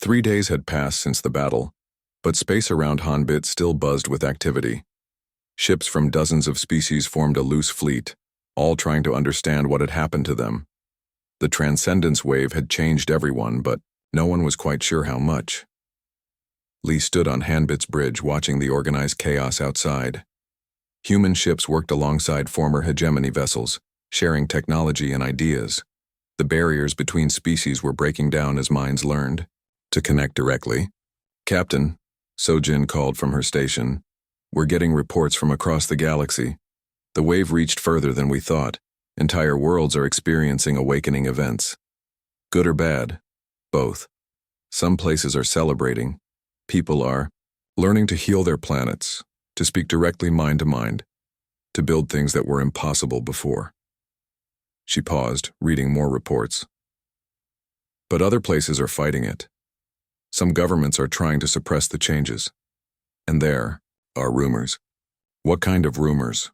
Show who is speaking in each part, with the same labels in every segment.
Speaker 1: 3 days had passed since the battle, but space around Hanbit still buzzed with activity. Ships from dozens of species formed a loose fleet, all trying to understand what had happened to them. The transcendence wave had changed everyone, but no one was quite sure how much. Lee stood on Hanbit's bridge watching the organized chaos outside. Human ships worked alongside former hegemony vessels, sharing technology and ideas. The barriers between species were breaking down as minds learned to connect directly. "Captain," Sojin called from her station, "we're getting reports from across the galaxy. The wave reached further than we thought. Entire worlds are experiencing awakening events. Good or bad? Both. Some places are celebrating. People are learning to heal their planets, to speak directly mind to mind, to build things that were impossible before." She paused, reading more reports. "But other places are fighting it. Some governments are trying to suppress the changes. And there are rumors." "What kind of rumors?"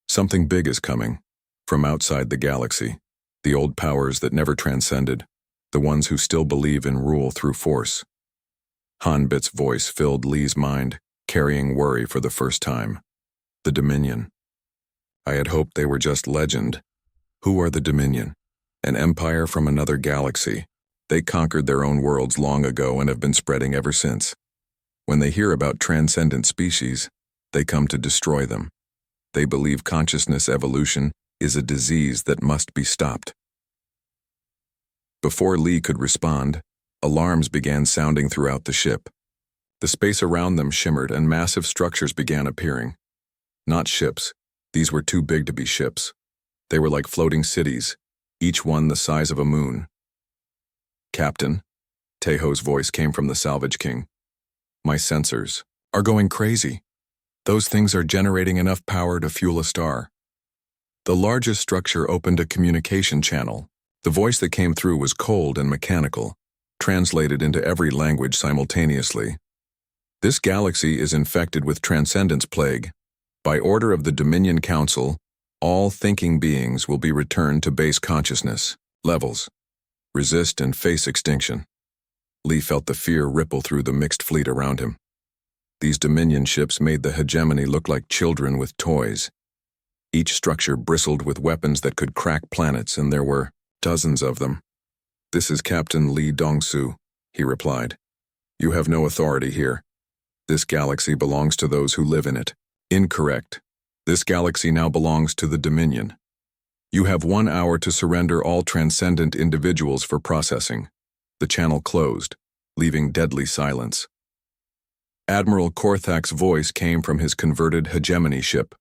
Speaker 1: "Something big is coming. From outside the galaxy. The old powers that never transcended. The ones who still believe in rule through force." Hanbit's voice filled Lee's mind, carrying worry for the first time. "The Dominion. I had hoped they were just legend." "Who are the Dominion?" "An empire from another galaxy. They conquered their own worlds long ago and have been spreading ever since. When they hear about transcendent species, they come to destroy them. They believe consciousness evolution is a disease that must be stopped." Before Lee could respond, alarms began sounding throughout the ship. The space around them shimmered and massive structures began appearing. Not ships. These were too big to be ships. They were like floating cities, each one the size of a moon. "Captain," Tejo's voice came from the Salvage King. "My sensors are going crazy. Those things are generating enough power to fuel a star." The largest structure opened a communication channel. The voice that came through was cold and mechanical, translated into every language simultaneously. "This galaxy is infected with transcendence plague. By order of the Dominion Council, all thinking beings will be returned to base consciousness levels. Resist and face extinction." Lee felt the fear ripple through the mixed fleet around him. These Dominion ships made the hegemony look like children with toys. Each structure bristled with weapons that could crack planets, and there were dozens of them. "This is Captain Lee Dongsu," he replied. "You have no authority here. This galaxy belongs to those who live in it." "Incorrect. This galaxy now belongs to the Dominion. You have 1 hour to surrender all transcendent individuals for processing." The channel closed, leaving deadly silence. Admiral Korthak's voice came from his converted hegemony ship.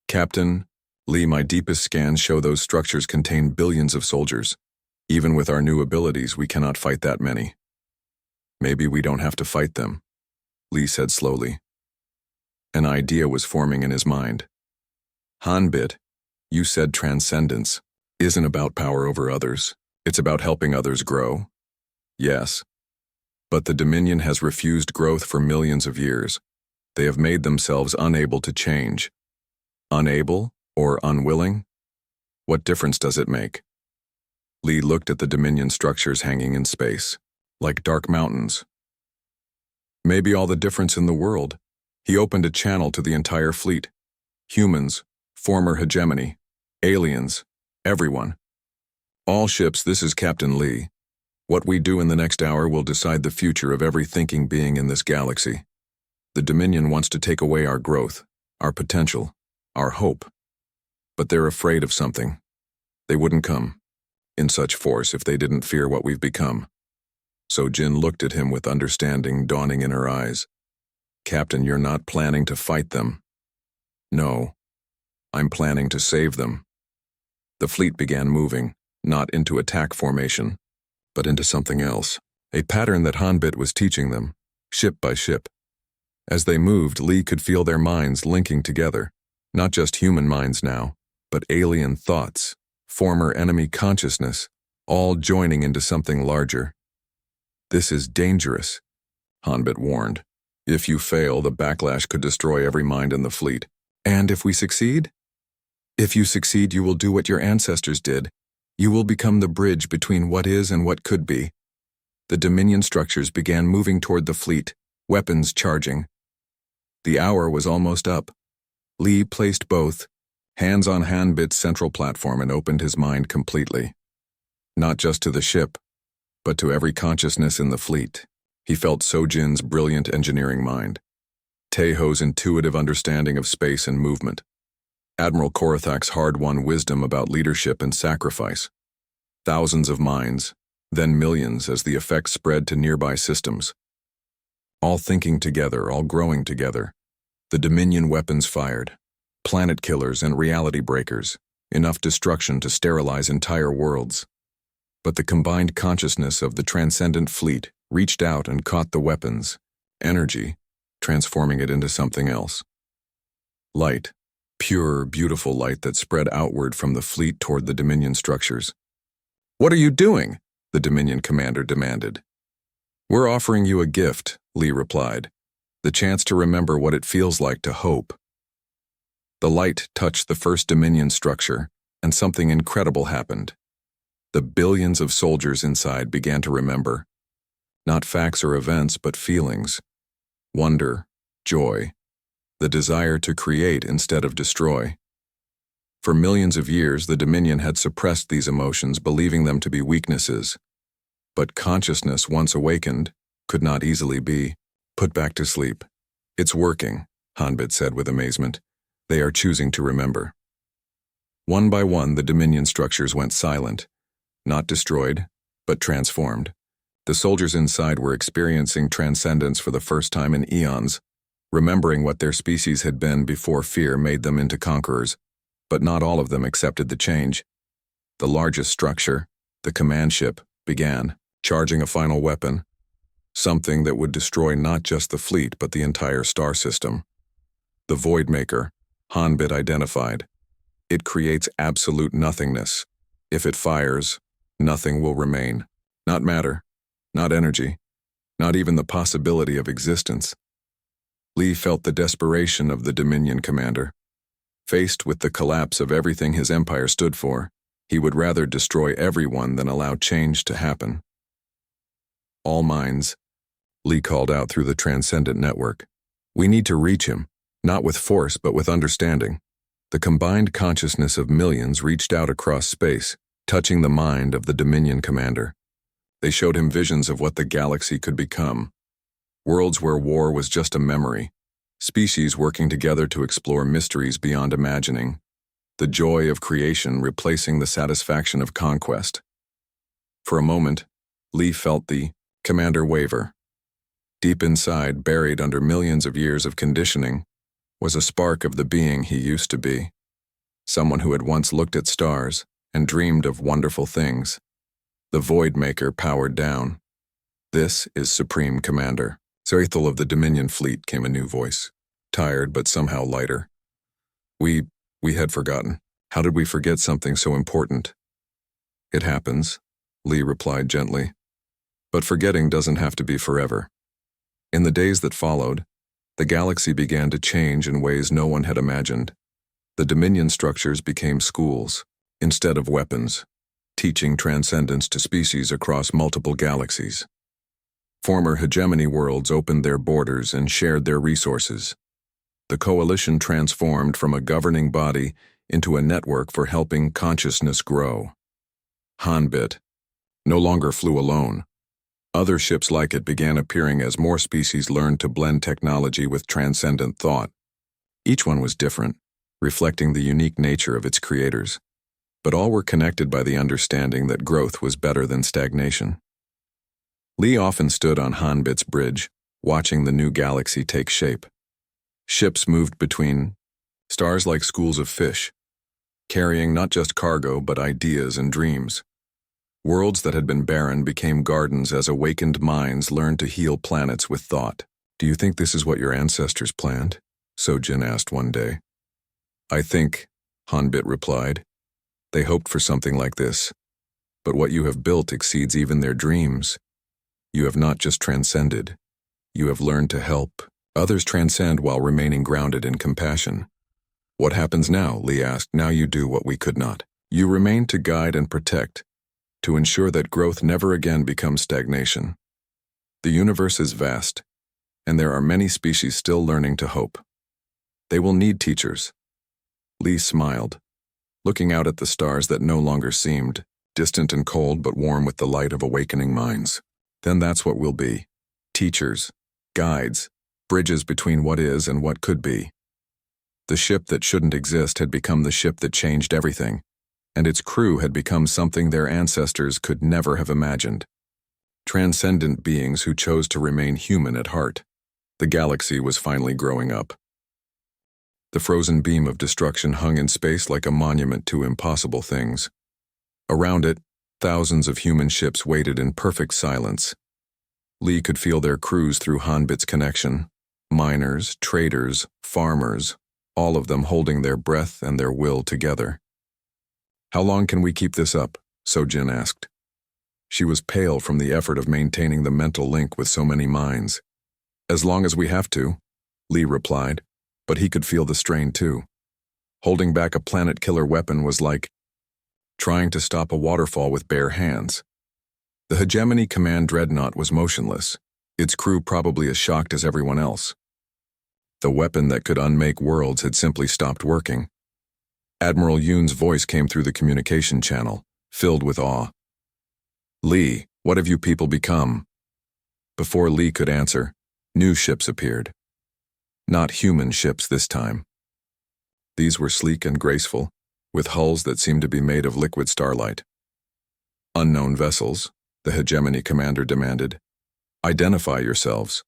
Speaker 1: "Captain Lee, my deepest scans show those structures contain billions of soldiers. Even with our new abilities, we cannot fight that many." "Maybe we don't have to fight them," Lee said slowly. An idea was forming in his mind. "Hanbit, you said transcendence isn't about power over others. It's about helping others grow." "Yes. But the Dominion has refused growth for millions of years. They have made themselves unable to change." "Unable or unwilling? What difference does it make?" Lee looked at the Dominion structures hanging in space, like dark mountains. "Maybe all the difference in the world." He opened a channel to the entire fleet. "Humans, former hegemony, aliens, everyone. All ships, this is Captain Lee. What we do in the next hour will decide the future of every thinking being in this galaxy. The Dominion wants to take away our growth, our potential, our hope. But they're afraid of something. They wouldn't come in such force if they didn't fear what we've become." So Jin looked at him with understanding dawning in her eyes. "Captain, you're not planning to fight them." "No, I'm planning to save them." The fleet began moving, not into attack formation, but into something else, a pattern that Hanbit was teaching them, ship by ship. As they moved, Lee could feel their minds linking together, not just human minds now, but alien thoughts, former enemy consciousness, all joining into something larger. "This is dangerous," Hanbit warned. "If you fail, the backlash could destroy every mind in the fleet." "And if we succeed?" "If you succeed, you will do what your ancestors did. You will become the bridge between what is and what could be." The Dominion structures began moving toward the fleet, weapons charging. The hour was almost up. Lee placed both hands on Hanbit's central platform and opened his mind completely. Not just to the ship, but to every consciousness in the fleet. He felt Sojin's brilliant engineering mind, Taeho's intuitive understanding of space and movement, Admiral Korathak's hard-won wisdom about leadership and sacrifice. Thousands of minds, then millions as the effects spread to nearby systems. All thinking together, all growing together. The Dominion weapons fired, planet killers and reality breakers, enough destruction to sterilize entire worlds. But the combined consciousness of the transcendent fleet reached out and caught the weapons, energy, transforming it into something else. Light, pure, beautiful light that spread outward from the fleet toward the Dominion structures. "What are you doing?" the Dominion commander demanded. "We're offering you a gift," Lee replied, "the chance to remember what it feels like to hope." The light touched the first Dominion structure, and something incredible happened. The billions of soldiers inside began to remember. Not facts or events, but feelings. Wonder, joy, the desire to create instead of destroy. For millions of years, the Dominion had suppressed these emotions, believing them to be weaknesses. But consciousness, once awakened, could not easily be put back to sleep. "It's working," Hanbit said with amazement. "They are choosing to remember." One by one, the Dominion structures went silent. Not destroyed, but transformed. The soldiers inside were experiencing transcendence for the first time in eons, remembering what their species had been before fear made them into conquerors. But not all of them accepted the change. The largest structure, the command ship, began charging a final weapon, something that would destroy not just the fleet but the entire star system. The Voidmaker, Hanbit identified. It creates absolute nothingness. If it fires, nothing will remain. Not matter, not energy, not even the possibility of existence. Lee felt the desperation of the Dominion commander. Faced with the collapse of everything his empire stood for, he would rather destroy everyone than allow change to happen. "All minds," Lee called out through the transcendent network. "We need to reach him, not with force but with understanding." The combined consciousness of millions reached out across space, touching the mind of the Dominion commander. They showed him visions of what the galaxy could become. Worlds where war was just a memory. Species working together to explore mysteries beyond imagining. The joy of creation replacing the satisfaction of conquest. For a moment, Lee felt the commander waver. Deep inside, buried under millions of years of conditioning, was a spark of the being he used to be. Someone who had once looked at stars and dreamed of wonderful things. The Voidmaker powered down. "This is Supreme Commander." Zerethal of the Dominion fleet, came a new voice. Tired, but somehow lighter. We had forgotten. How did we forget something so important?" "It happens," Lee replied gently. "But forgetting doesn't have to be forever." In the days that followed, the galaxy began to change in ways no one had imagined. The Dominion structures became schools, instead of weapons, teaching transcendence to species across multiple galaxies. Former hegemony worlds opened their borders and shared their resources. The coalition transformed from a governing body into a network for helping consciousness grow. Hanbit no longer flew alone. Other ships like it began appearing as more species learned to blend technology with transcendent thought. Each one was different, reflecting the unique nature of its creators. But all were connected by the understanding that growth was better than stagnation. Lee often stood on Hanbit's bridge, watching the new galaxy take shape. Ships moved between stars like schools of fish, carrying not just cargo but ideas and dreams. Worlds that had been barren became gardens as awakened minds learned to heal planets with thought. "Do you think this is what your ancestors planned?" Sojin asked one day. "I think," Hanbit replied, "they hoped for something like this. But what you have built exceeds even their dreams. You have not just transcended. You have learned to help others transcend while remaining grounded in compassion." "What happens now?" Lee asked. "Now you do what we could not. You remain to guide and protect, to ensure that growth never again becomes stagnation." The universe is vast, and there are many species still learning to hope. They will need teachers. Lee smiled, looking out at the stars that no longer seemed distant and cold but warm with the light of awakening minds. Then that's what we'll be. Teachers, guides, bridges between what is and what could be. The ship that shouldn't exist had become the ship that changed everything, and its crew had become something their ancestors could never have imagined. Transcendent beings who chose to remain human at heart. The galaxy was finally growing up. The frozen beam of destruction hung in space like a monument to impossible things. Around it, thousands of human ships waited in perfect silence. Lee could feel their crews through Hanbit's connection. Miners, traders, farmers, all of them holding their breath and their will together. "How long can we keep this up?" Sojin asked. She was pale from the effort of maintaining the mental link with so many minds. "As long as we have to," Lee replied, but he could feel the strain too. Holding back a planet-killer weapon was like trying to stop a waterfall with bare hands. The Hegemony Command Dreadnought was motionless, its crew probably as shocked as everyone else. The weapon that could unmake worlds had simply stopped working. Admiral Yoon's voice came through the communication channel, filled with awe. "Lee, what have you people become?" Before Lee could answer, new ships appeared. Not human ships this time. These were sleek and graceful, with hulls that seemed to be made of liquid starlight. "Unknown vessels," the Hegemony commander demanded. "Identify yourselves."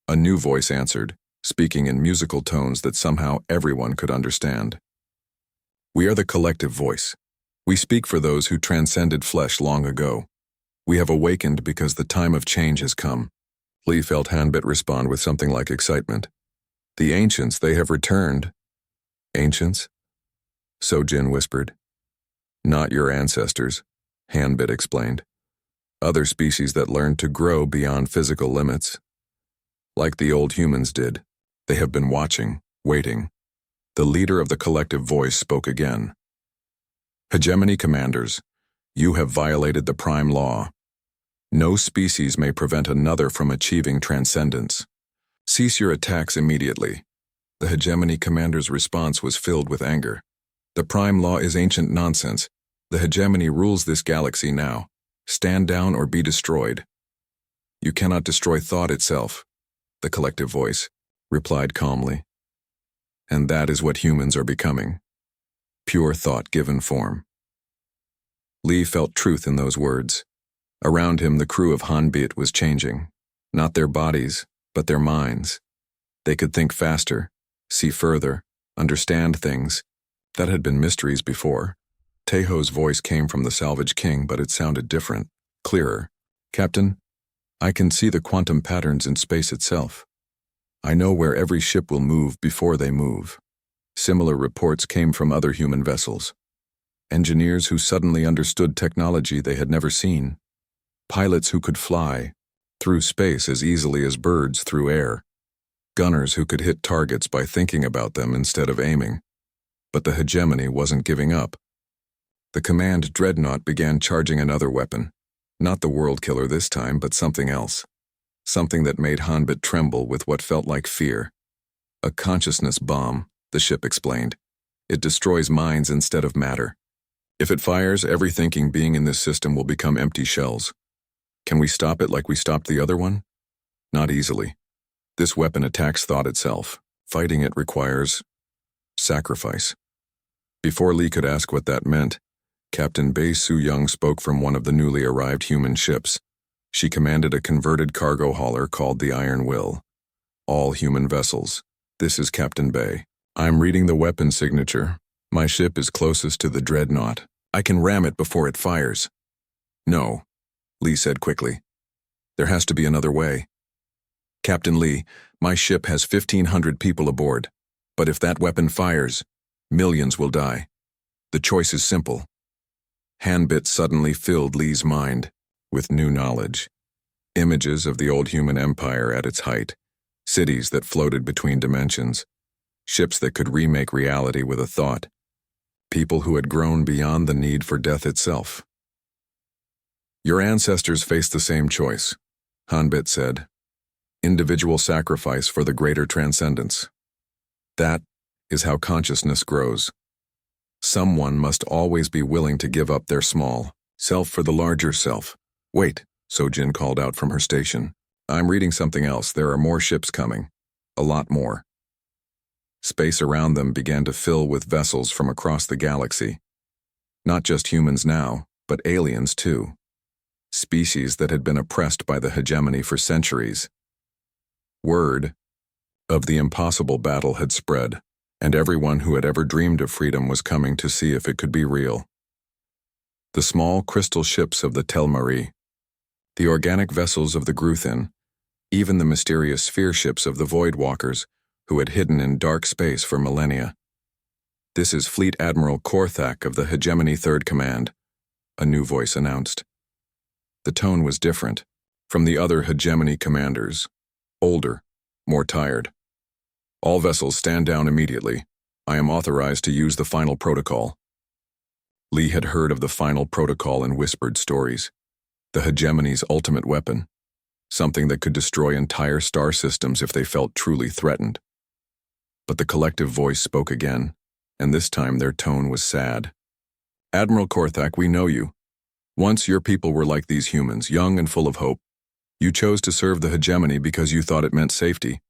Speaker 1: A new voice answered, speaking in musical tones that somehow everyone could understand. "We are the collective voice. We speak for those who transcended flesh long ago. We have awakened because the time of change has come." Lee felt Hanbit respond with something like excitement. "The ancients, they have returned." "Ancients?" Sojin whispered. "Not your ancestors," Hanbit explained. "Other species that learned to grow beyond physical limits. Like the old humans did. They have been watching, waiting." The leader of the collective voice spoke again. "Hegemony commanders, you have violated the prime law. No species may prevent another from achieving transcendence. Cease your attacks immediately." The Hegemony commander's response was filled with anger. "The prime law is ancient nonsense. The Hegemony rules this galaxy now. Stand down or be destroyed." "You cannot destroy thought itself," the collective voice replied calmly. "And that is what humans are becoming. Pure thought given form." Lee felt truth in those words. Around him, the crew of Hanbit was changing. Not their bodies, but their minds. They could think faster, see further, understand things that had been mysteries before. Taeho's voice came from the Salvage King, but it sounded different, clearer. "Captain, I can see the quantum patterns in space itself. I know where every ship will move before they move." Similar reports came from other human vessels. Engineers who suddenly understood technology they had never seen. Pilots who could fly through space as easily as birds through air. Gunners who could hit targets by thinking about them instead of aiming. But the Hegemony wasn't giving up. The command dreadnought began charging another weapon. Not the world killer this time, but something else. Something that made Hanbit tremble with what felt like fear. "A consciousness bomb," the ship explained. "It destroys minds instead of matter. If it fires, every thinking being in this system will become empty shells. Can we stop it like we stopped the other one? Not easily. This weapon attacks thought itself. Fighting it requires sacrifice." Before Lee could ask what that meant, Captain Bae Soo-young spoke from one of the newly arrived human ships. She commanded a converted cargo hauler called the Iron Will. "All human vessels. This is Captain Bae. I'm reading the weapon signature. My ship is closest to the dreadnought. I can ram it before it fires." "No," Lee said quickly. "There has to be another way. Captain Lee, my ship has 1,500 people aboard, but if that weapon fires, millions will die. The choice is simple." Hanbit suddenly filled Lee's mind with new knowledge. Images of the old human empire at its height, cities that floated between dimensions, ships that could remake reality with a thought, people who had grown beyond the need for death itself. "Your ancestors faced the same choice," Hanbit said. Individual sacrifice for the greater transcendence. That is how consciousness grows. Someone must always be willing to give up their small self for the larger self. Wait, Sojin called out from her station. I'm reading something else. There are more ships coming. A lot more. Space around them began to fill with vessels from across the galaxy. Not just humans now, but aliens too. Species that had been oppressed by the hegemony for centuries. Word of the impossible battle had spread, and everyone who had ever dreamed of freedom was coming to see if it could be real. The small crystal ships of the Telmarie, the organic vessels of the Gruthin, even the mysterious sphere ships of the Voidwalkers, who had hidden in dark space for millennia. This is Fleet Admiral Korthak of the Hegemony Third Command, a new voice announced. The tone was different from the other hegemony commanders, older, more tired. All vessels stand down immediately. I am authorized to use the final protocol. Lee had heard of the final protocol in whispered stories, the hegemony's ultimate weapon, something that could destroy entire star systems if they felt truly threatened. But the collective voice spoke again, and this time their tone was sad. Admiral Korthak, we know you. Once your people were like these humans, young and full of hope. You chose to serve the hegemony because you thought it meant safety.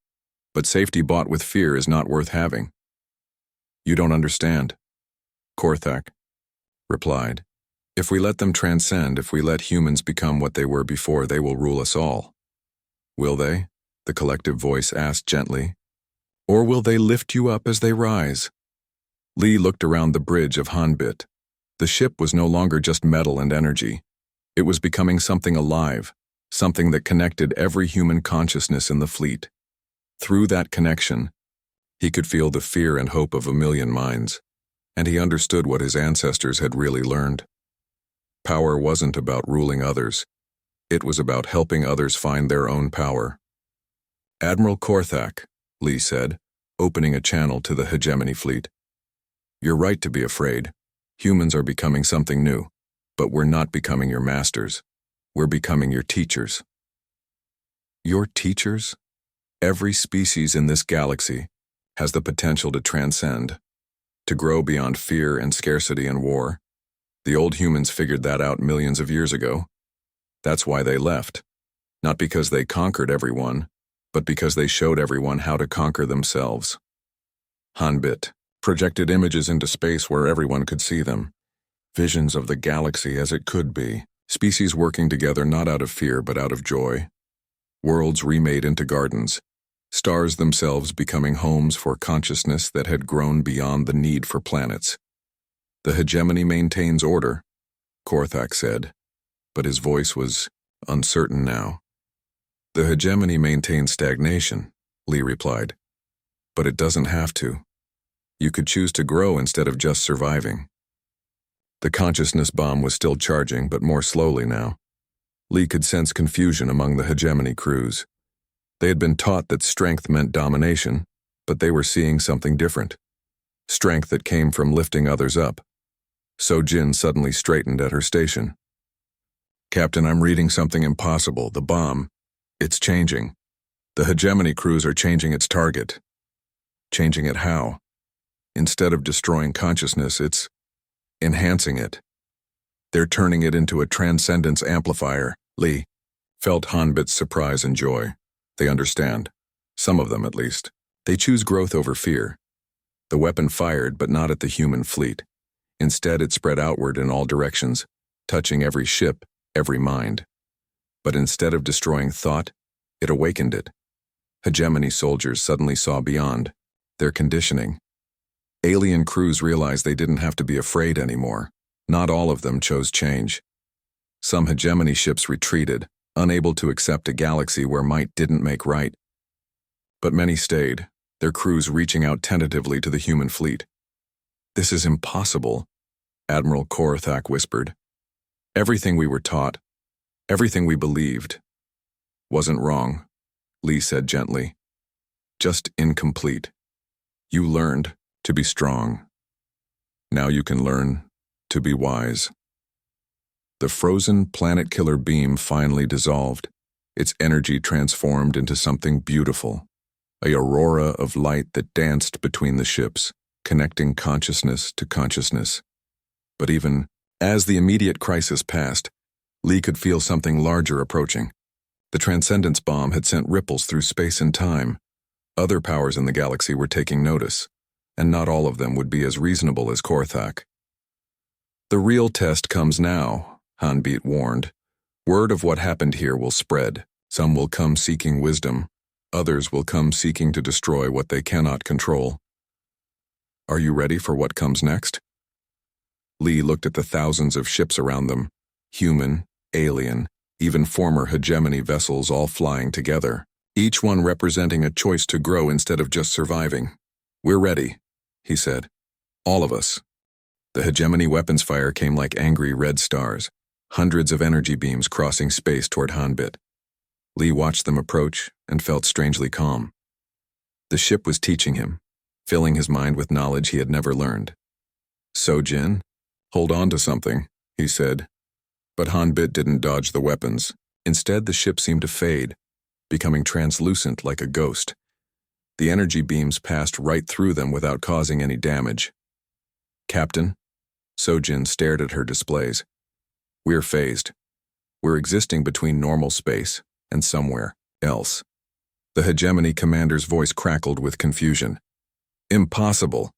Speaker 1: But safety bought with fear is not worth having. You don't understand. Korthak replied. If we let them transcend, if we let humans become what they were before, they will rule us all. Will they? The collective voice asked gently. Or will they lift you up as they rise? Lee looked around the bridge of Hanbit. The ship was no longer just metal and energy. It was becoming something alive, something that connected every human consciousness in the fleet. Through that connection, he could feel the fear and hope of a million minds, and he understood what his ancestors had really learned. Power wasn't about ruling others. It was about helping others find their own power. Admiral Korthak, Lee said, opening a channel to the hegemony fleet. You're right to be afraid. Humans are becoming something new, but we're not becoming your masters. We're becoming your teachers. Your teachers? Every species in this galaxy has the potential to transcend, to grow beyond fear and scarcity and war. The old humans figured that out millions of years ago. That's why they left. Not because they conquered everyone, but because they showed everyone how to conquer themselves. Hanbit projected images into space where everyone could see them. Visions of the galaxy as it could be. Species working together not out of fear but out of joy. Worlds remade into gardens. Stars themselves becoming homes for consciousness that had grown beyond the need for planets. The hegemony maintains order, Korthak said, but his voice was uncertain now. The hegemony maintains stagnation, Lee replied, but it doesn't have to. You could choose to grow instead of just surviving. The consciousness bomb was still charging, but more slowly now. Lee could sense confusion among the hegemony crews. They had been taught that strength meant domination, but they were seeing something different. Strength that came from lifting others up. Sojin suddenly straightened at her station. Captain, I'm reading something impossible. The bomb. It's changing. The hegemony crews are changing its target. Changing it how? Instead of destroying consciousness, it's enhancing it. They're turning it into a transcendence amplifier. Lee felt Hanbit's surprise and joy. They understand. Some of them, at least. They choose growth over fear. The weapon fired, but not at the human fleet. Instead, it spread outward in all directions, touching every ship, every mind. But instead of destroying thought, it awakened it. Hegemony soldiers suddenly saw beyond their conditioning. Alien crews realized they didn't have to be afraid anymore. Not all of them chose change. Some hegemony ships retreated, unable to accept a galaxy where might didn't make right. But many stayed, their crews reaching out tentatively to the human fleet. This is impossible, Admiral Korthak whispered. Everything we were taught, everything we believed, wasn't wrong, Lee said gently. Just incomplete. You learned to be strong. Now you can learn to be wise. The frozen planet-killer beam finally dissolved, its energy transformed into something beautiful, a aurora of light that danced between the ships, connecting consciousness to consciousness. But even as the immediate crisis passed, Lee could feel something larger approaching. The Transcendence bomb had sent ripples through space and time. Other powers in the galaxy were taking notice, and not all of them would be as reasonable as Korthak. The real test comes now, Hanbit warned. Word of what happened here will spread. Some will come seeking wisdom. Others will come seeking to destroy what they cannot control. Are you ready for what comes next? Lee looked at the thousands of ships around them, human, alien, even former hegemony vessels all flying together, each one representing a choice to grow instead of just surviving. We're ready, he said. All of us. The hegemony weapons fire came like angry red stars, hundreds of energy beams crossing space toward Hanbit. Lee watched them approach and felt strangely calm. The ship was teaching him, filling his mind with knowledge he had never learned. Sojin, hold on to something, he said. But Hanbit didn't dodge the weapons. Instead, the ship seemed to fade, becoming translucent like a ghost. The energy beams passed right through them without causing any damage. Captain, Sojin stared at her displays. We're phased. We're existing between normal space and somewhere else. The hegemony commander's voice crackled with confusion. Impossible.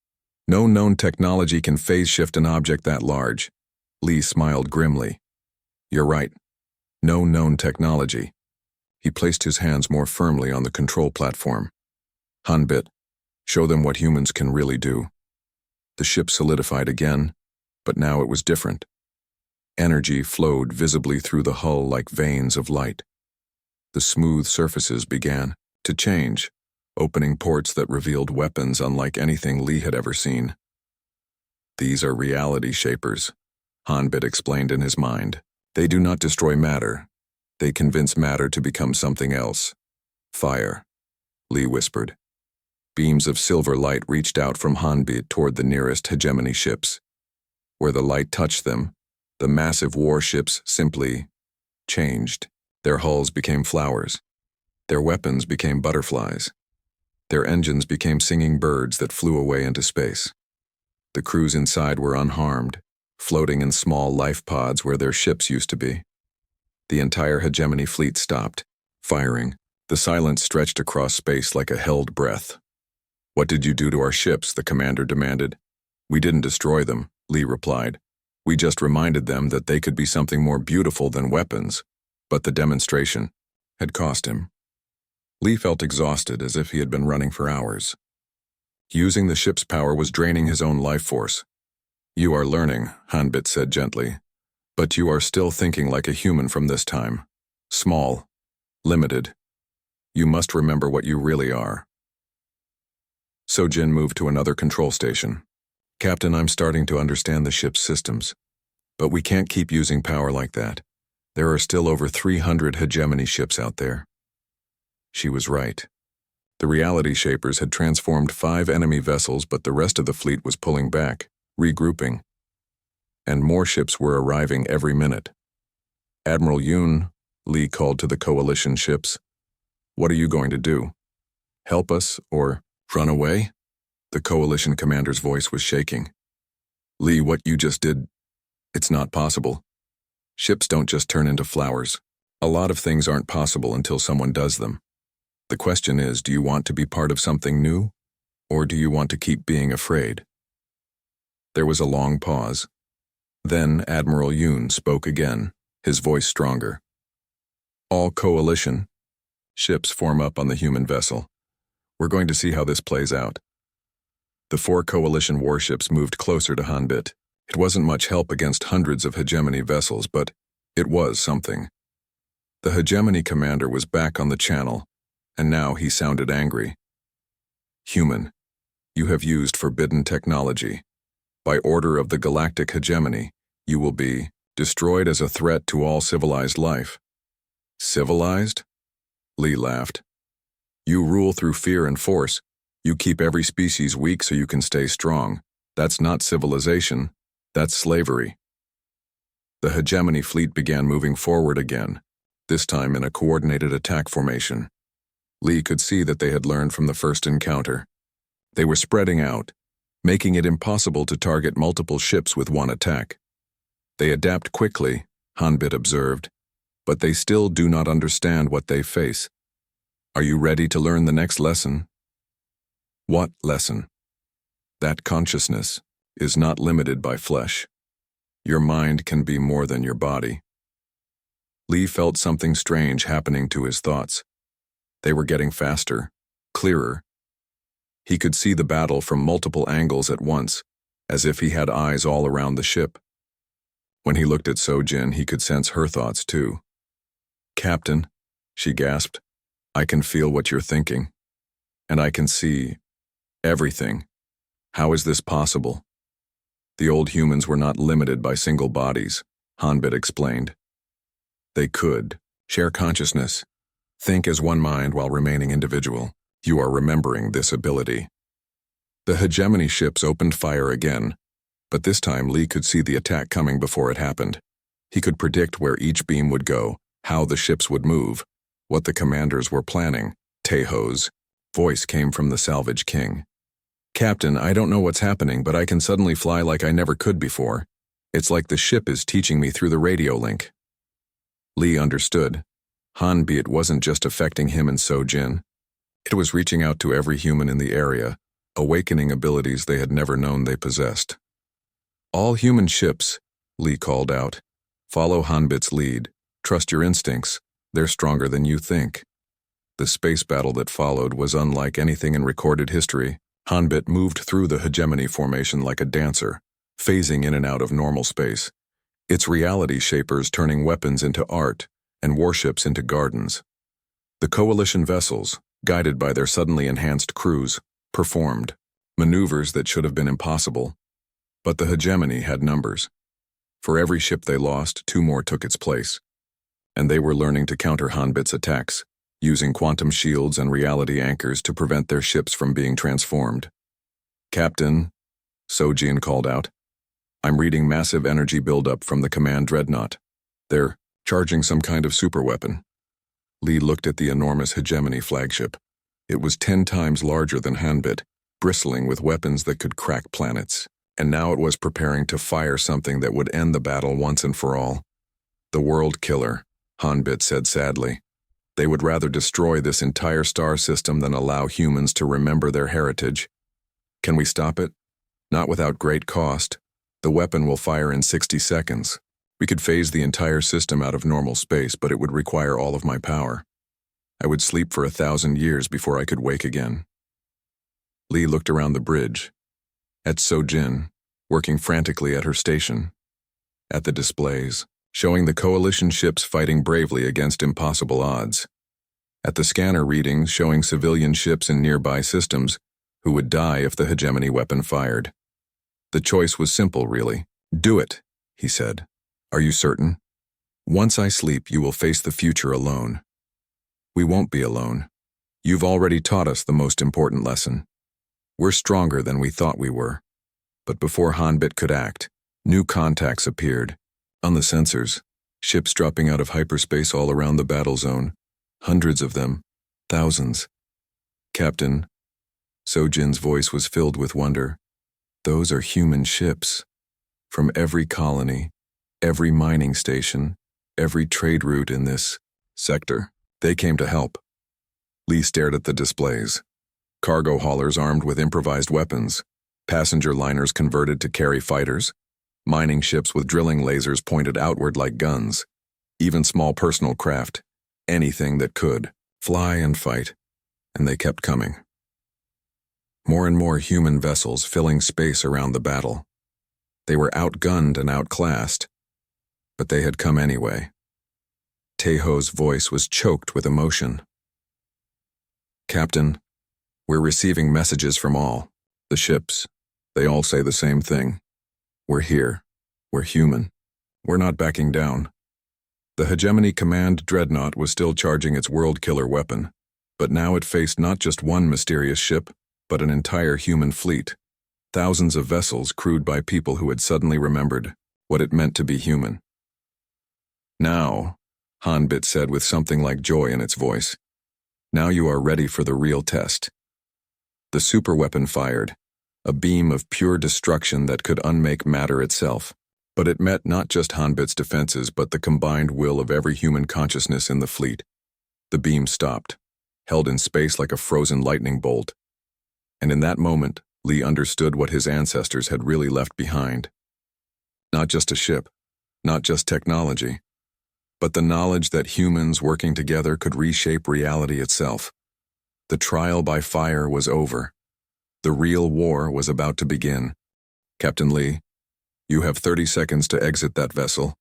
Speaker 1: No known technology can phase shift an object that large. Lee smiled grimly. You're right. No known technology. He placed his hands more firmly on the control platform. Hanbit, show them what humans can really do. The ship solidified again, but now it was different. Energy flowed visibly through the hull like veins of light. The smooth surfaces began to change, opening ports that revealed weapons unlike anything Lee had ever seen. These are reality shapers, Hanbit explained in his mind. They do not destroy matter. They convince matter to become something else. Fire, Lee whispered. Beams of silver light reached out from Hanbit toward the nearest hegemony ships. Where the light touched them, the massive warships simply changed. Their hulls became flowers. Their weapons became butterflies. Their engines became singing birds that flew away into space. The crews inside were unharmed, floating in small life pods where their ships used to be. The entire hegemony fleet stopped, firing. The silence stretched across space like a held breath. What did you do to our ships? The commander demanded. We didn't destroy them, Lee replied. We just reminded them that they could be something more beautiful than weapons. But the demonstration had cost him. Lee felt exhausted, as if he had been running for hours. Using the ship's power was draining his own life force. You are learning, Hanbit said gently. But you are still thinking like a human from this time. Small. Limited. You must remember what you really are. Sojin moved to another control station. Captain, I'm starting to understand the ship's systems. But we can't keep using power like that. There are still over 300 hegemony ships out there. She was right. The reality shapers had transformed 5 enemy vessels, but the rest of the fleet was pulling back, regrouping. And more ships were arriving every minute. Admiral Yoon, Lee called to the coalition ships. What are you going to do? Help us or run away? The coalition commander's voice was shaking. Lee, what you just did, it's not possible. Ships don't just turn into flowers. A lot of things aren't possible until someone does them. The question is, do you want to be part of something new, or do you want to keep being afraid? There was a long pause. Then Admiral Yoon spoke again, his voice stronger. All coalition ships form up on the human vessel. We're going to see how this plays out. The 4 coalition warships moved closer to Hanbit. It wasn't much help against hundreds of hegemony vessels, but it was something. The hegemony commander was back on the channel, and now he sounded angry. Human, you have used forbidden technology. By order of the galactic hegemony, you will be destroyed as a threat to all civilized life. Civilized? Lee laughed. You rule through fear and force. You keep every species weak so you can stay strong. That's not civilization. That's slavery. The hegemony fleet began moving forward again. this time in a coordinated attack formation. Lee could see that they had learned from the first encounter. They were spreading out, making it impossible to target multiple ships with one attack. They adapt quickly, Hanbit observed, but they still do not understand what they face. Are you ready to learn the next lesson? What lesson? That consciousness is not limited by flesh. Your mind can be more than your body. Lee felt something strange happening to his thoughts. They were getting faster, clearer. He could see the battle from multiple angles at once, as if he had eyes all around the ship. When he looked at Sojin, he could sense her thoughts too. "Captain," she gasped, "I can feel what you're thinking. And I can see everything. How is this possible?" The old humans were not limited by single bodies, Hanbit explained. They could share consciousness, think as one mind while remaining individual. You are remembering this ability. The hegemony ships opened fire again, but this time Lee could see the attack coming before it happened. He could predict where each beam would go, how the ships would move, what the commanders were planning. Taeho's voice came from the salvage king. "Captain, I don't know what's happening, but I can suddenly fly like I never could before. It's like the ship is teaching me through the radio link." Lee understood. Hanbit wasn't just affecting him and Sojin. It was reaching out to every human in the area, awakening abilities they had never known they possessed. "All human ships," Lee called out. "Follow Hanbit's lead. Trust your instincts. They're stronger than you think." The space battle that followed was unlike anything in recorded history. Hanbit moved through the hegemony formation like a dancer, phasing in and out of normal space, its reality shapers turning weapons into art and warships into gardens. The coalition vessels, guided by their suddenly enhanced crews, performed maneuvers that should have been impossible. But the hegemony had numbers. For every ship they lost, 2 more took its place. And they were learning to counter Hanbit's attacks, using quantum shields and reality anchors to prevent their ships from being transformed. "Captain," Sojin called out, "I'm reading massive energy buildup from the command dreadnought. They're charging some kind of superweapon." Lee looked at the enormous hegemony flagship. It was 10 times larger than Hanbit, bristling with weapons that could crack planets. And now it was preparing to fire something that would end the battle once and for all. "The world killer," Hanbit said sadly. "They would rather destroy this entire star system than allow humans to remember their heritage. Can we stop it? Not without great cost. The weapon will fire in 60 seconds. We could phase the entire system out of normal space, but it would require all of my power. I would sleep for 1,000 years before I could wake again." Lee looked around the bridge, at Sojin, working frantically at her station, at the displays, showing the coalition ships fighting bravely against impossible odds, at the scanner readings showing civilian ships in nearby systems who would die if the hegemony weapon fired. The choice was simple, really. "Do it," he said. "Are you certain? Once I sleep, you will face the future alone." "We won't be alone. You've already taught us the most important lesson. We're stronger than we thought we were." But before Hanbit could act, new contacts appeared. On the sensors, ships dropping out of hyperspace all around the battle zone. Hundreds of them. Thousands. "Captain," Sojin's voice was filled with wonder. "Those are human ships. From every colony, every mining station, every trade route in this sector. They came to help." Lee stared at the displays. Cargo haulers armed with improvised weapons, passenger liners converted to carry fighters, mining ships with drilling lasers pointed outward like guns, even small personal craft, anything that could fly and fight, and they kept coming. More and more human vessels filling space around the battle. They were outgunned and outclassed, but they had come anyway. Taeho's voice was choked with emotion. "Captain, we're receiving messages from all the ships. They all say the same thing. We're here. We're human. We're not backing down." The hegemony command dreadnought was still charging its world-killer weapon, but now it faced not just one mysterious ship, but an entire human fleet. Thousands of vessels crewed by people who had suddenly remembered what it meant to be human. Now, Hanbit said with something like joy in its voice. Now you are ready for the real test. The superweapon fired, a beam of pure destruction that could unmake matter itself. But it met not just Hanbit's defenses but the combined will of every human consciousness in the fleet. The beam stopped, held in space like a frozen lightning bolt. And in that moment, Lee understood what his ancestors had really left behind. Not just a ship, not just technology, but the knowledge that humans working together could reshape reality itself. The trial by fire was over. The real war was about to begin. Captain Lee, you have 30 seconds to exit that vessel.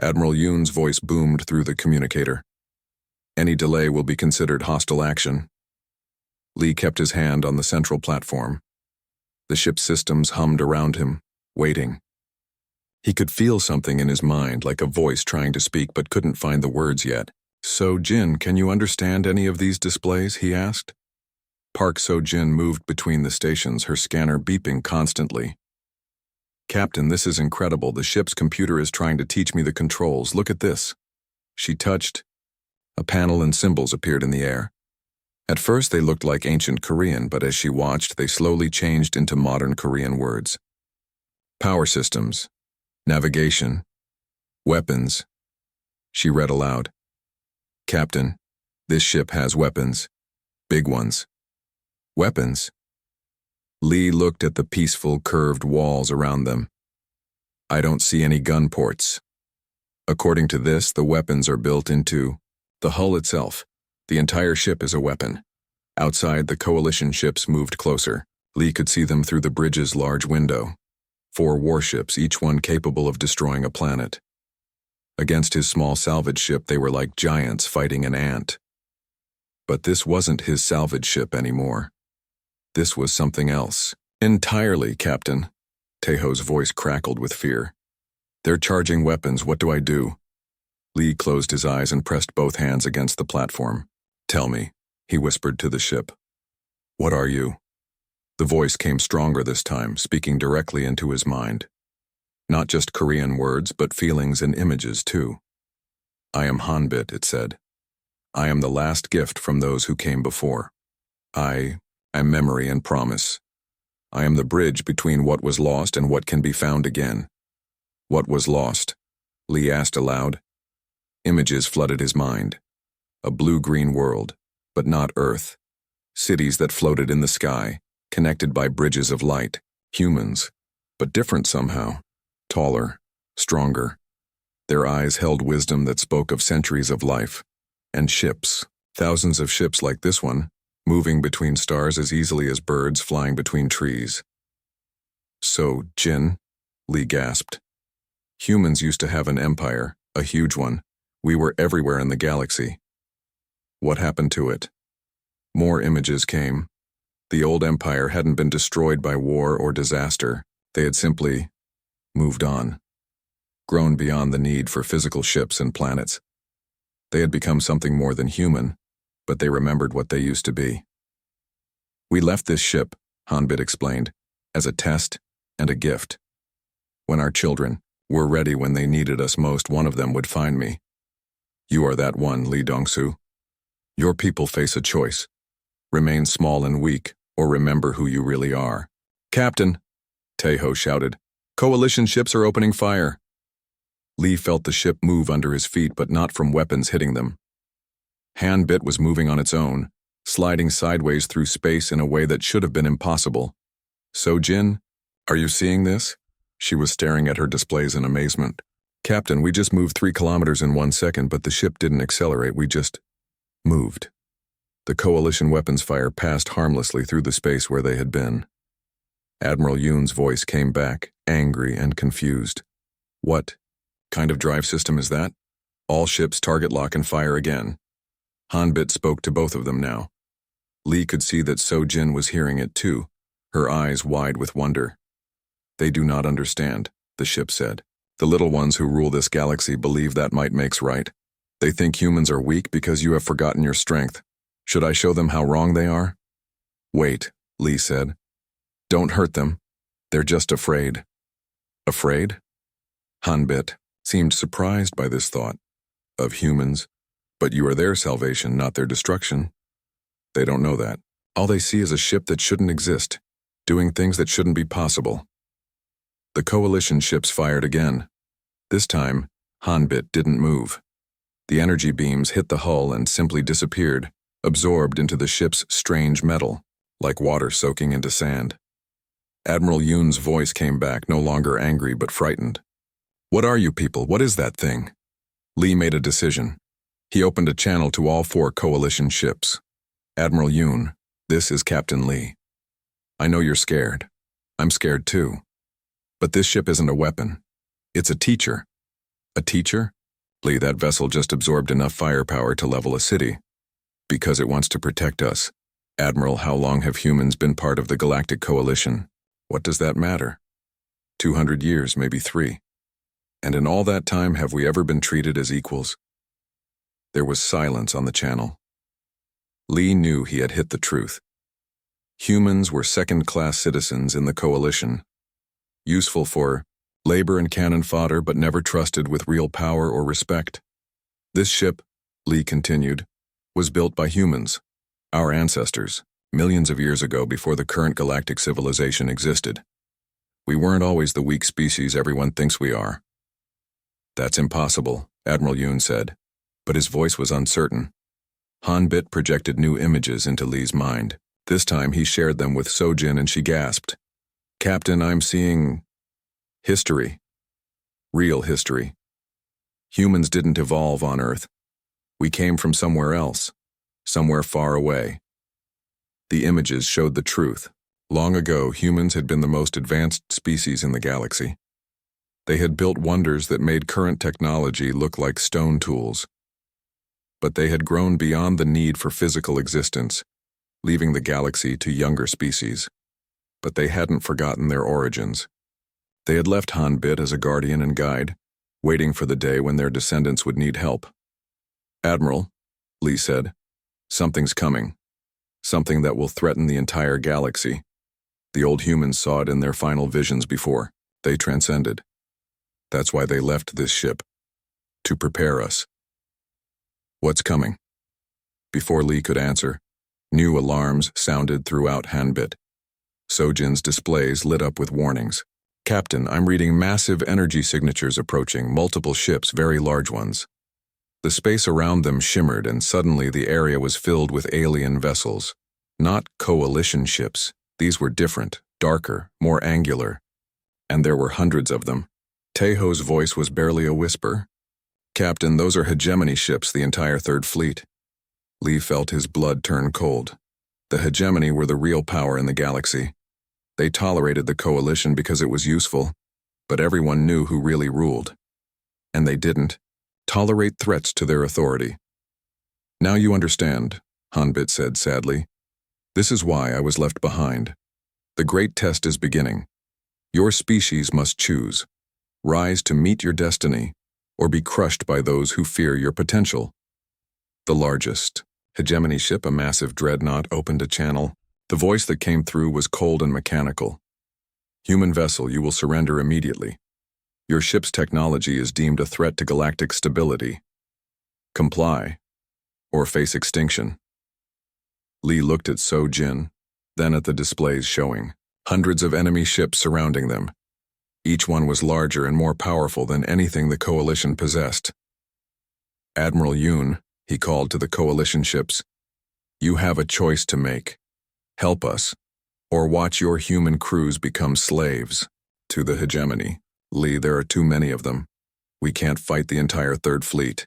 Speaker 1: Admiral Yoon's voice boomed through the communicator. Any delay will be considered hostile action. Lee kept his hand on the central platform. The ship's systems hummed around him, waiting. He could feel something in his mind, like a voice trying to speak but couldn't find the words yet. So Jin, can you understand any of these displays? He asked. Park So-jin moved between the stations, her scanner beeping constantly. Captain, this is incredible. The ship's computer is trying to teach me the controls. Look at this. She touched. A panel and symbols appeared in the air. At first they looked like ancient Korean, but as she watched, they slowly changed into modern Korean words. Power systems. Navigation. Weapons. She read aloud. Captain, this ship has weapons. Big ones. Weapons? Lee looked at the peaceful, curved walls around them. I don't see any gun ports. According to this, the weapons are built into the hull itself. The entire ship is a weapon. Outside, the coalition ships moved closer. Lee could see them through the bridge's large window. 4 warships, each one capable of destroying a planet. Against his small salvage ship, they were like giants fighting an ant. But this wasn't his salvage ship anymore. This was something else. Entirely, Captain. Taeho's voice crackled with fear. They're charging weapons. What do I do? Lee closed his eyes and pressed both hands against the platform. Tell me, he whispered to the ship. What are you? The voice came stronger this time, speaking directly into his mind. Not just Korean words, but feelings and images too. I am Hanbit, it said. I am the last gift from those who came before. I am memory and promise. I am the bridge between what was lost and what can be found again. What was lost? Lee asked aloud. Images flooded his mind. A blue-green world, but not Earth. Cities that floated in the sky, connected by bridges of light. Humans, but different somehow. Taller, stronger. Their eyes held wisdom that spoke of centuries of life. And ships, thousands of ships like this one, moving between stars as easily as birds flying between trees. So, Jin, Lee gasped. Humans used to have an empire, a huge one. We were everywhere in the galaxy. What happened to it? More images came. The old empire hadn't been destroyed by war or disaster. They had simply moved on, grown beyond the need for physical ships and planets. They had become something more than human, but they remembered what they used to be. We left this ship, Hanbit explained, as a test and a gift. When our children were ready when they needed us most, one of them would find me. You are that one, Lee Dong-soo. Your people face a choice. Remain small and weak, or remember who you really are. Captain, Taeho shouted. Coalition ships are opening fire. Lee felt the ship move under his feet, but not from weapons hitting them. Hanbit was moving on its own, sliding sideways through space in a way that should have been impossible. So Jin, are you seeing this? She was staring at her displays in amazement. Captain, we just moved 3 kilometers in 1 second, but the ship didn't accelerate, we just moved. The coalition weapons fire passed harmlessly through the space where they had been. Admiral Yoon's voice came back, angry and confused. What kind of drive system is that? All ships target lock and fire again. Hanbit spoke to both of them now. Lee could see that So-jin was hearing it too, her eyes wide with wonder. They do not understand, the ship said. The little ones who rule this galaxy believe that might makes right. They think humans are weak because you have forgotten your strength. Should I show them how wrong they are? Wait, Lee said. Don't hurt them. They're just afraid. Afraid? Hanbit seemed surprised by this thought. Of humans, but you are their salvation, not their destruction. They don't know that. All they see is a ship that shouldn't exist, doing things that shouldn't be possible. The coalition ships fired again. This time, Hanbit didn't move. The energy beams hit the hull and simply disappeared, absorbed into the ship's strange metal, like water soaking into sand. Admiral Yoon's voice came back, no longer angry but frightened. "What are you people? What is that thing?" Lee made a decision. He opened a channel to all 4 coalition ships. "Admiral Yoon, this is Captain Lee. I know you're scared. I'm scared too. But this ship isn't a weapon. It's a teacher." "A teacher?" "Lee, that vessel just absorbed enough firepower to level a city. Because it wants to protect us. Admiral, how long have humans been part of the Galactic Coalition? What does that matter? 200 years, maybe 3. And in all that time, have we ever been treated as equals?" There was silence on the channel. Lee knew he had hit the truth. Humans were second-class citizens in the Coalition, useful for labor and cannon fodder, but never trusted with real power or respect. "This ship," Lee continued, "was built by humans, our ancestors, millions of years ago before the current galactic civilization existed. We weren't always the weak species everyone thinks we are." "That's impossible," Admiral Yoon said, but his voice was uncertain. Hanbit projected new images into Lee's mind. This time he shared them with Sojin and she gasped. "Captain, I'm seeing history. Real history. Humans didn't evolve on Earth. We came from somewhere else, somewhere far away." The images showed the truth. Long ago, humans had been the most advanced species in the galaxy. They had built wonders that made current technology look like stone tools. But they had grown beyond the need for physical existence, leaving the galaxy to younger species. But they hadn't forgotten their origins. They had left Hanbit as a guardian and guide, waiting for the day when their descendants would need help. "Admiral," Lee said, "something's coming. Something that will threaten the entire galaxy. The old humans saw it in their final visions before. They transcended. That's why they left this ship. To prepare us." "What's coming?" Before Lee could answer, new alarms sounded throughout Hanbit. Sojin's displays lit up with warnings. "Captain, I'm reading massive energy signatures approaching, multiple ships, very large ones." The space around them shimmered, and suddenly the area was filled with alien vessels. Not coalition ships. These were different, darker, more angular. And there were hundreds of them. Taeho's voice was barely a whisper. "Captain, those are hegemony ships, the entire Third Fleet." Lee felt his blood turn cold. The hegemony were the real power in the galaxy. They tolerated the coalition because it was useful, but everyone knew who really ruled. And they didn't tolerate threats to their authority. "Now you understand," Hanbit said sadly. "This is why I was left behind. The great test is beginning. Your species must choose. Rise to meet your destiny, or be crushed by those who fear your potential." The largest hegemony ship, a massive dreadnought, opened a channel. The voice that came through was cold and mechanical. "Human vessel, you will surrender immediately. Your ship's technology is deemed a threat to galactic stability. Comply, or face extinction." Lee looked at Sojin, then at the displays showing hundreds of enemy ships surrounding them. Each one was larger and more powerful than anything the Coalition possessed. "Admiral Yoon," he called to the Coalition ships, "you have a choice to make. Help us, or watch your human crews become slaves to the hegemony. Lee, there are too many of them. We can't fight the entire Third Fleet."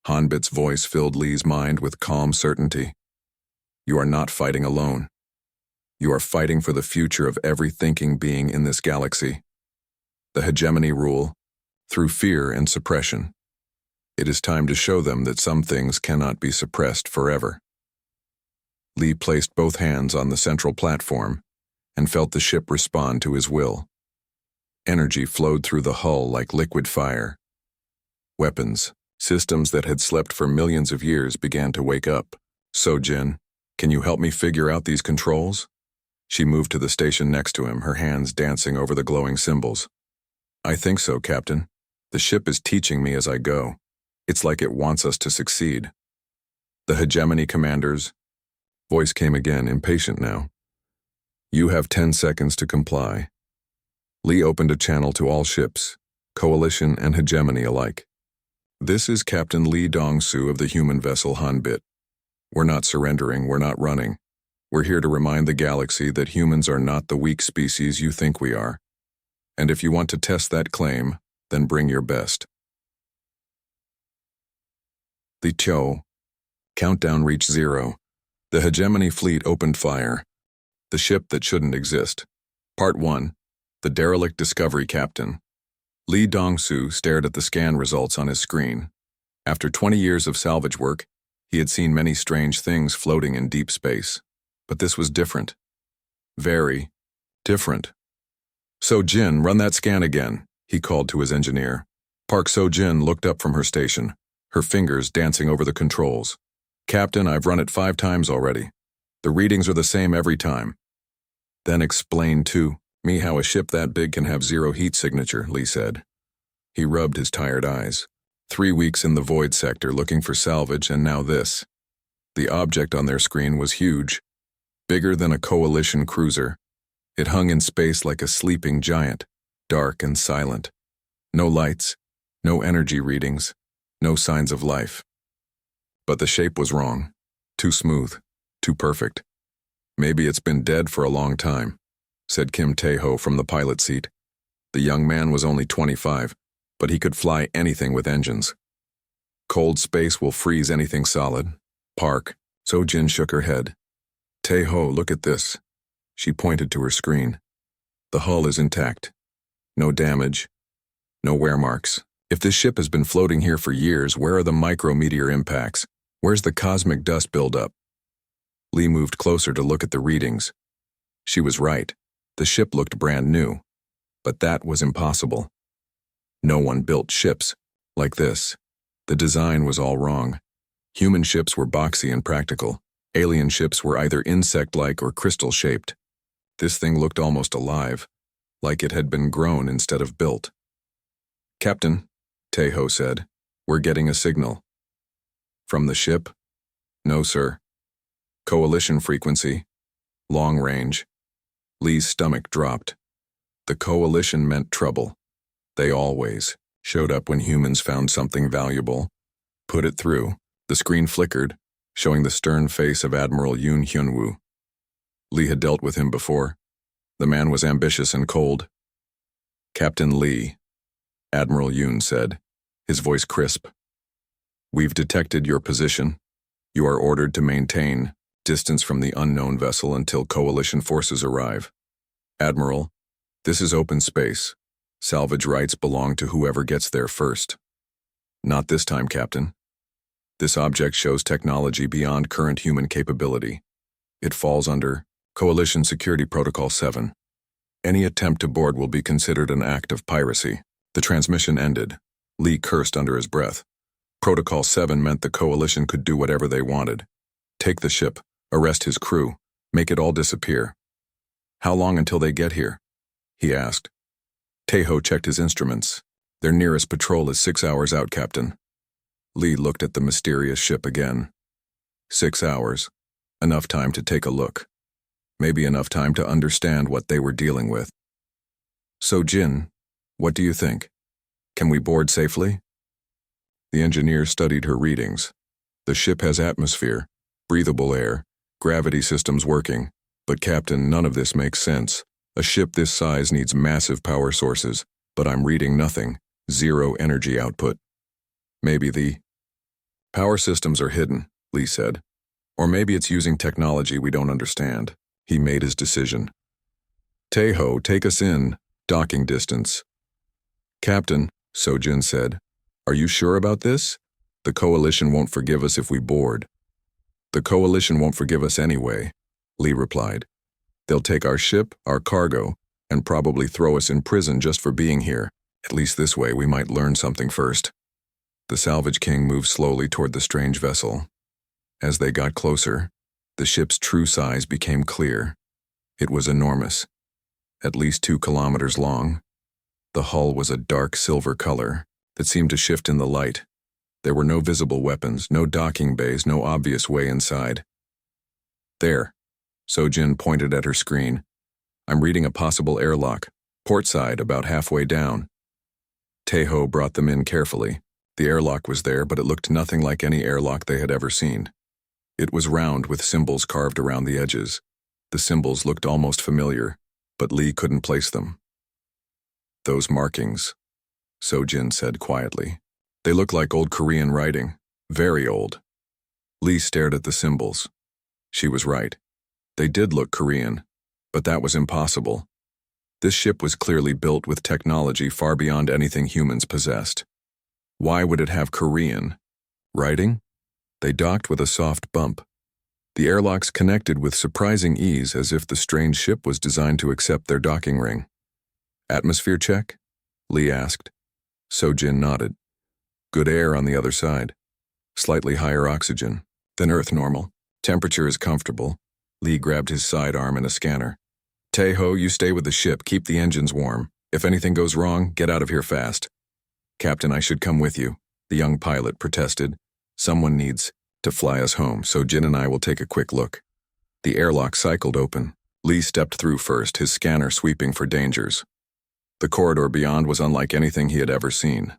Speaker 1: Hanbit's voice filled Lee's mind with calm certainty. "You are not fighting alone. You are fighting for the future of every thinking being in this galaxy. The hegemony rule, through fear and suppression. It is time to show them that some things cannot be suppressed forever." Lee placed both hands on the central platform and felt the ship respond to his will. Energy flowed through the hull like liquid fire. Weapons, systems that had slept for millions of years, began to wake up. "Sojin, can you help me figure out these controls?" She moved to the station next to him, her hands dancing over the glowing symbols. "I think so, Captain. The ship is teaching me as I go." It's like it wants us to succeed. The hegemony commanders. Voice came again, impatient now. You have 10 seconds to comply. Lee opened a channel to all ships, coalition and hegemony alike. This is Captain Lee Dong-soo of the human vessel Hanbit. We're not surrendering, we're not running. We're here to remind the galaxy that humans are not the weak species you think we are. And if you want to test that claim, then bring your best. The Cho. Countdown reached 0. The hegemony fleet opened fire. The ship that shouldn't exist. Part 1. The derelict Discovery Captain. Lee Dong-soo stared at the scan results on his screen. After 20 years of salvage work, he had seen many strange things floating in deep space. But this was different. Very different. So-jin, run that scan again, he called to his engineer. Park So-jin looked up from her station, her fingers dancing over the controls. Captain, I've run it 5 times already. The readings are the same every time. Then explain to me how a ship that big can have 0 heat signature, Lee said. He rubbed his tired eyes. 3 weeks in the void sector looking for salvage, and now this. The object on their screen was huge, bigger than a coalition cruiser. It hung in space like a sleeping giant, dark and silent. No lights, no energy readings, no signs of life. But the shape was wrong. Too smooth, too perfect. Maybe it's been dead for a long time, said Kim Tae-ho from the pilot seat. The young man was only 25, but he could fly anything with engines. Cold space will freeze anything solid. Park. So-jin shook her head. Tae-ho, look at this. She pointed to her screen. The hull is intact. No damage. No wear marks. If this ship has been floating here for years, where are the micrometeor impacts? Where's the cosmic dust buildup? Lee moved closer to look at the readings. She was right. The ship looked brand new. But that was impossible. No one built ships like this. The design was all wrong. Human ships were boxy and practical. Alien ships were either insect-like or crystal-shaped. This thing looked almost alive, like it had been grown instead of built. Captain, Tae-ho said, we're getting a signal. From the ship? No, sir. Coalition frequency. Long range. Lee's stomach dropped. The coalition meant trouble. They always showed up when humans found something valuable. Put it through. The screen flickered, showing the stern face of Admiral Yoon Hyun-woo. Lee had dealt with him before. The man was ambitious and cold. Captain Lee, Admiral Yoon said, his voice crisp. We've detected your position. You are ordered to maintain distance from the unknown vessel until coalition forces arrive. Admiral, this is open space. Salvage rights belong to whoever gets there first. Not this time, Captain. This object shows technology beyond current human capability. It falls under Coalition Security Protocol 7. Any attempt to board will be considered an act of piracy. The transmission ended. Lee cursed under his breath. Protocol 7 meant the Coalition could do whatever they wanted. Take the ship, arrest his crew, make it all disappear. How long until they get here? He asked. Tae-ho checked his instruments. Their nearest patrol is 6 hours out, Captain. Lee looked at the mysterious ship again. 6 hours. Enough time to take a look. Maybe enough time to understand what they were dealing with. So, Jin, what do you think? Can we board safely? The engineer studied her readings. The ship has atmosphere, breathable air, gravity systems working. But Captain, none of this makes sense. A ship this size needs massive power sources, but I'm reading nothing. 0 energy output. Maybe the power systems are hidden, Lee said. Or maybe it's using technology we don't understand. He made his decision. Tae-ho, take us in. Docking distance. Captain, So-jin said, are you sure about this? The Coalition won't forgive us if we board. The Coalition won't forgive us anyway, Lee replied. They'll take our ship, our cargo, and probably throw us in prison just for being here. At least this way we might learn something first. The Salvage King moved slowly toward the strange vessel. As they got closer, the ship's true size became clear. It was enormous, at least 2 kilometers long. The hull was a dark silver color that seemed to shift in the light. There were no visible weapons, no docking bays, no obvious way inside. There. Sojin pointed at her screen. I'm reading a possible airlock. Port side, about halfway down. Taeho brought them in carefully. The airlock was there, but it looked nothing like any airlock they had ever seen. It was round with symbols carved around the edges. The symbols looked almost familiar, but Lee couldn't place them. Those markings, Sojin said quietly. They look like old Korean writing, very old. Lee stared at the symbols. She was right. They did look Korean, but that was impossible. This ship was clearly built with technology far beyond anything humans possessed. Why would it have Korean writing? They docked with a soft bump. The airlocks connected with surprising ease, as if the strange ship was designed to accept their docking ring. Atmosphere check? Lee asked. Sojin nodded. Good air on the other side. Slightly higher oxygen than Earth normal. Temperature is comfortable. Lee grabbed his sidearm and a scanner. Taeho, you stay with the ship. Keep the engines warm. If anything goes wrong, get out of here fast. Captain, I should come with you, the young pilot protested. Someone needs to fly us home, so Jin and I will take a quick look. The airlock cycled open. Lee stepped through first, his scanner sweeping for dangers. The corridor beyond was unlike anything he had ever seen.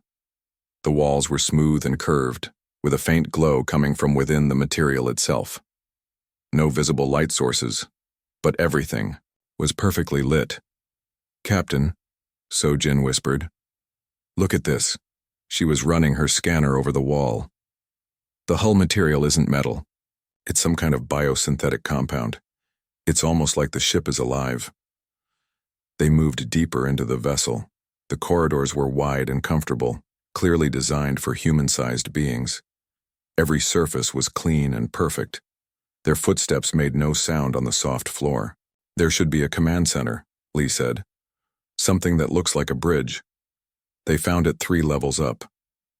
Speaker 1: The walls were smooth and curved, with a faint glow coming from within the material itself. No visible light sources, but everything was perfectly lit. Captain, Sojin whispered. Look at this. She was running her scanner over the wall. The hull material isn't metal. It's some kind of biosynthetic compound. It's almost like the ship is alive. They moved deeper into the vessel. The corridors were wide and comfortable, clearly designed for human-sized beings. Every surface was clean and perfect. Their footsteps made no sound on the soft floor. There should be a command center, Lee said. Something that looks like a bridge. They found it 3 levels up.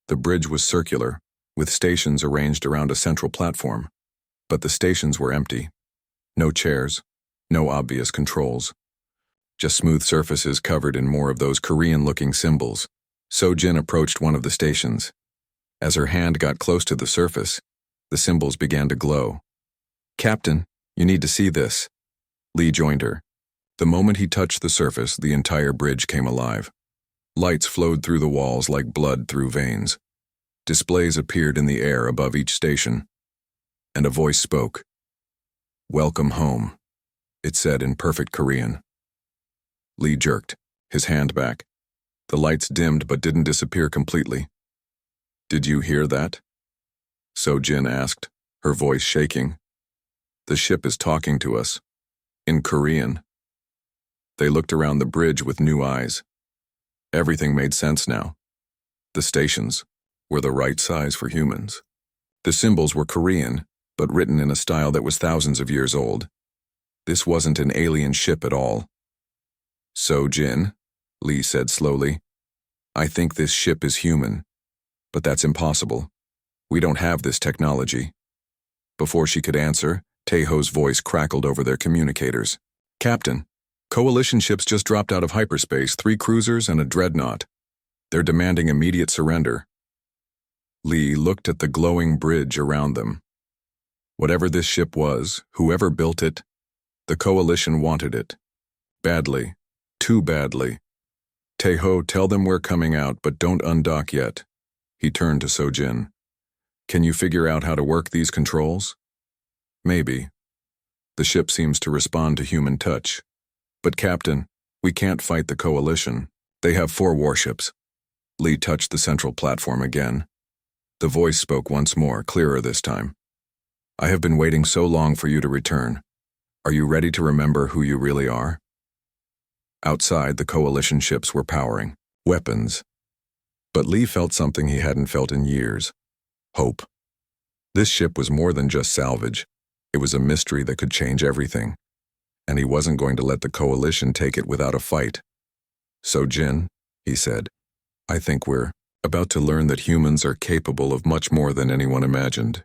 Speaker 1: The bridge was circular, with stations arranged around a central platform. But the stations were empty. No chairs, no obvious controls. Just smooth surfaces covered in more of those Korean-looking symbols. Sojin approached one of the stations. As her hand got close to the surface, the symbols began to glow. Captain, you need to see this. Lee joined her. The moment he touched the surface, the entire bridge came alive. Lights flowed through the walls like blood through veins. Displays appeared in the air above each station. And a voice spoke. Welcome home, it said in perfect Korean. Lee jerked, his hand back. The lights dimmed but didn't disappear completely. Did you hear that? Sojin asked, her voice shaking. The ship is talking to us. In Korean. They looked around the bridge with new eyes. Everything made sense now. The stations were the right size for humans. The symbols were Korean, but written in a style that was thousands of years old. This wasn't an alien ship at all. Sojin, Lee said slowly, I think this ship is human, but that's impossible. We don't have this technology. Before she could answer, Taeho's voice crackled over their communicators. Captain, Coalition ships just dropped out of hyperspace, 3 cruisers and a dreadnought. They're demanding immediate surrender. Lee looked at the glowing bridge around them. Whatever this ship was, whoever built it, the Coalition wanted it. Badly. Too badly. Taeho, tell them we're coming out, but don't undock yet. He turned to Sojin. Can you figure out how to work these controls? Maybe. The ship seems to respond to human touch. But Captain, we can't fight the Coalition. They have 4 warships. Lee touched the central platform again. The voice spoke once more, clearer this time. I have been waiting so long for you to return. Are you ready to remember who you really are? Outside, the Coalition ships were powering. Weapons. But Lee felt something he hadn't felt in years. Hope. This ship was more than just salvage. It was a mystery that could change everything. And he wasn't going to let the Coalition take it without a fight. Sojin, he said, I think we're about to learn that humans are capable of much more than anyone imagined.